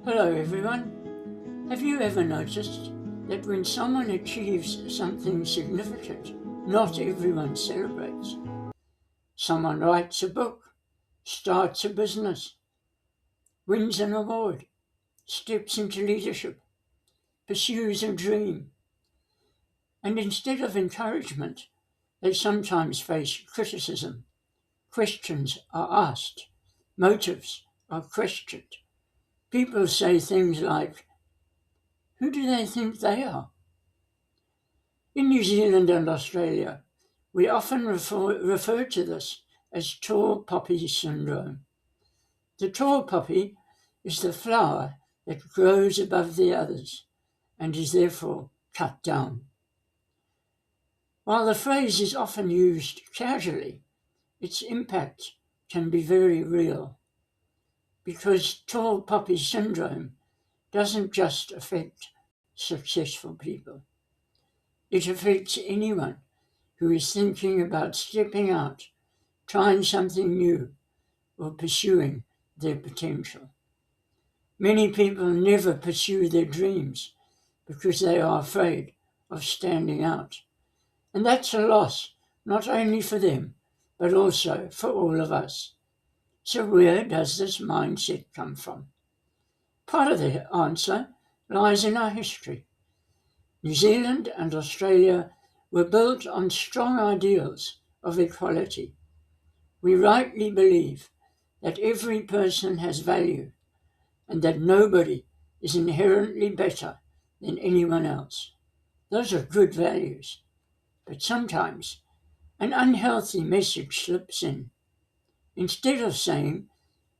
Hello everyone. Have you ever noticed that when someone achieves something significant, not everyone celebrates? Someone writes a book, starts a business, wins an award, steps into leadership, pursues a dream. And instead of encouragement, they sometimes face criticism. Questions are asked, motives are questioned. People say things like, "Who do they think they are?" In New Zealand and Australia, we often refer to this as tall poppy syndrome. The tall poppy is the flower that grows above the others and is therefore cut down. While the phrase is often used casually, its impact can be very real, because tall poppy syndrome doesn't just affect successful people. It affects anyone who is thinking about stepping out, trying something new, or pursuing their potential. Many people never pursue their dreams because they are afraid of standing out. And that's a loss, not only for them, but also for all of us. So where does this mindset come from? Part of the answer lies in our history. New Zealand and Australia were built on strong ideals of equality. We rightly believe that every person has value and that nobody is inherently better than anyone else. Those are good values, but sometimes an unhealthy message slips in. Instead of saying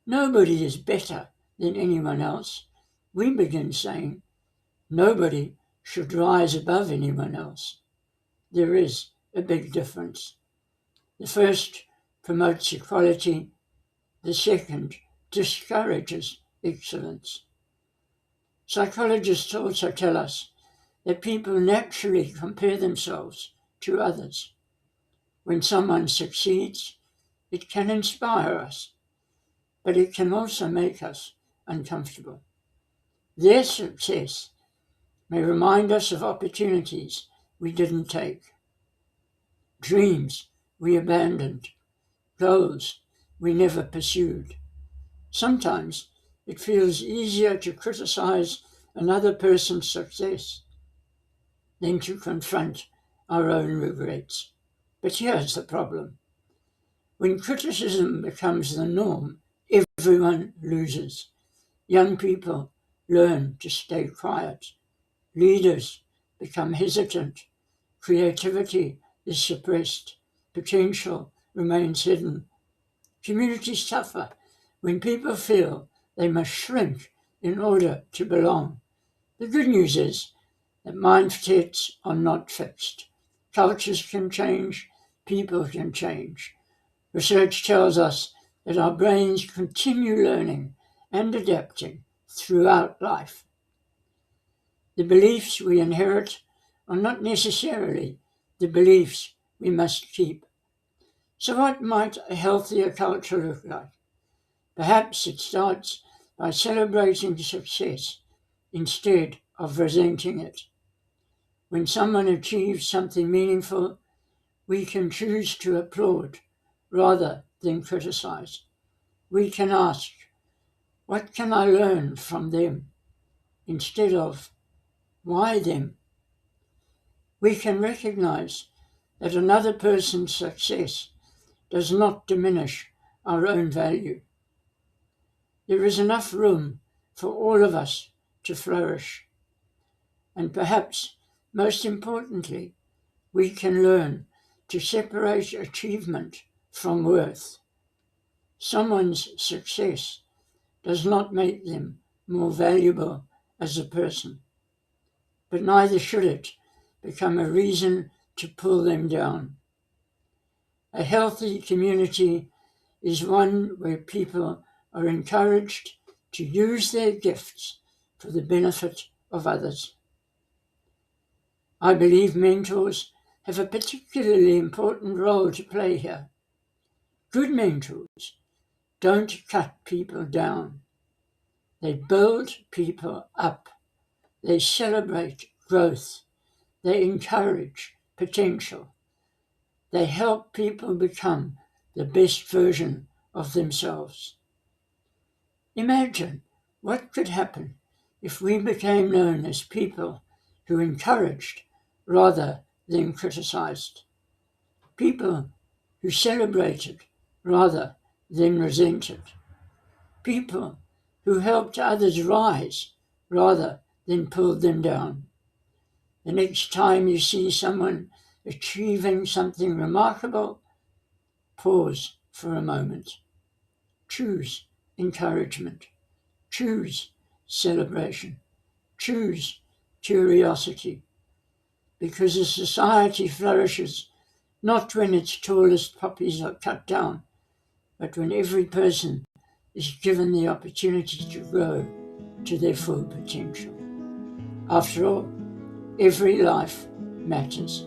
nobody is better than anyone else, we begin saying nobody should rise above anyone else. There is a big difference. The first promotes equality, the second discourages excellence. Psychologists also tell us that people naturally compare themselves to others. When someone succeeds, it can inspire us, but it can also make us uncomfortable. Their success may remind us of opportunities we didn't take, dreams we abandoned, goals we never pursued. Sometimes it feels easier to criticize another person's success than to confront our own regrets. But here's the problem. When criticism becomes the norm, everyone loses. Young people learn to stay quiet. Leaders become hesitant. Creativity is suppressed. Potential remains hidden. Communities suffer when people feel they must shrink in order to belong. The good news is that mindsets are not fixed. Cultures can change, people can change. Research tells us that our brains continue learning and adapting throughout life. The beliefs we inherit are not necessarily the beliefs we must keep. So what might a healthier culture look like? Perhaps it starts by celebrating success instead of resenting it. When someone achieves something meaningful, we can choose to applaud rather than criticize. We can ask, what can I learn from them? Instead of, why them? We can recognize that another person's success does not diminish our own value. There is enough room for all of us to flourish. And perhaps most importantly, we can learn to separate achievement from worth. Someone's success does not make them more valuable as a person, but neither should it become a reason to pull them down. A healthy community is one where people are encouraged to use their gifts for the benefit of others. I believe mentors have a particularly important role to play here. Good mentors don't cut people down. They build people up. They celebrate growth. They encourage potential. They help people become the best version of themselves. Imagine what could happen if we became known as people who encouraged rather than criticized, people who celebrated rather than resented, people who helped others rise rather than pulled them down. The next time you see someone achieving something remarkable, pause for a moment. Choose encouragement. Choose celebration. Choose curiosity. Because a society flourishes not when its tallest poppies are cut down, but when every person is given the opportunity to grow to their full potential. After all, every life matters.